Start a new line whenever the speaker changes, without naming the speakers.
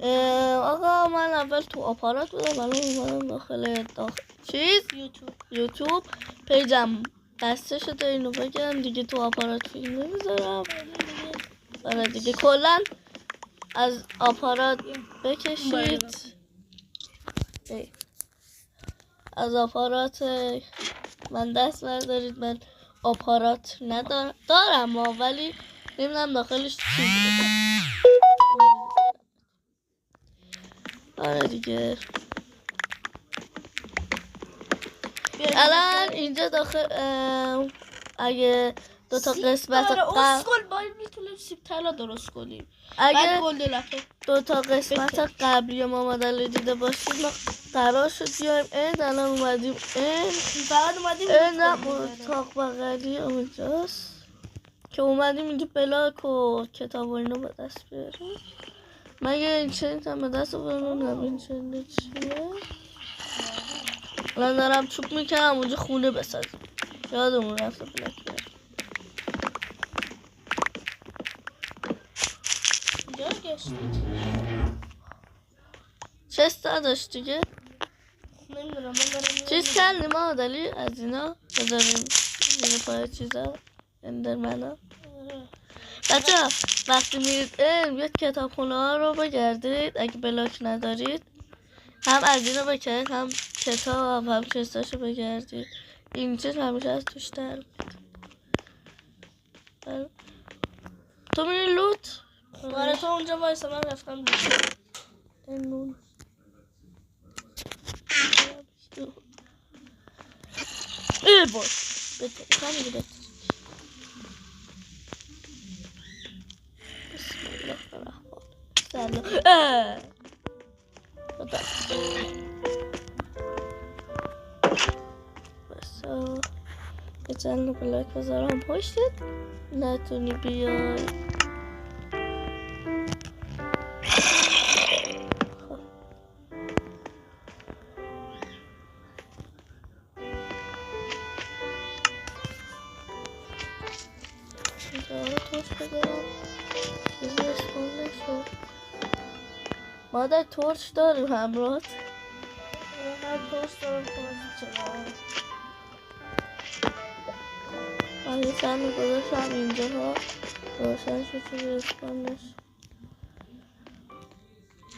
آقا من اول تو آپارات بودم، الان اومدم داخل چیز یوتیوب پیجم بسته شده. اینو بگم دیگه تو آپارات فیلم نمیذارم. آره دیگه کلا از آپارات بکشید. از آپارات من دست بردارید. من آپارات دارم ولی نمیدونم داخلش چی بوده. آره دیگه الان اینجا داخل اگه دوتا قسمت باید میتونیم سیب طلا درست کنیم. اگه دوتا قسمت قبلی محمد علی دیده باشید ما قرار شد بیایم این الان اومدیم این فقط اومدیم این اتاق بغلی اونجاست که اومدیم اینجا بلاک و کتاب و اینو به دست بیاریم. مگه این چنین هم به دست بارم این چنین چیه؟ الان دارم چوب میکنم اونجا خونه بسازیم. یادمون رفته بلاک بیاریم. اینجا گشتید چستا داشت دیگه نمیدونم. چیز کردیم ما دلی از اینا بذاریم زیر پای چیزا اندرمنا. بچه وقتی میرید این بیاد کتاب خونه ها رو بگردید. اگه بلاک ندارید هم از اینو بکنید هم کتاب هم چستاشو بگردید. این چیز همیشه از توش در بود. تو میری لوت؟ آره تو اونجا وایسا من رفتم لوت. این نون ای باش بده کامی بده. بسم الله الرحمن الرحیم. بسا یه چند بلاک بذارم پشتت نتونی بیای. مادر تورچ داریم همراهت؟ من تورچ دارم من یه چند گذاشتم اینجا ها روشن شد چون اسپانش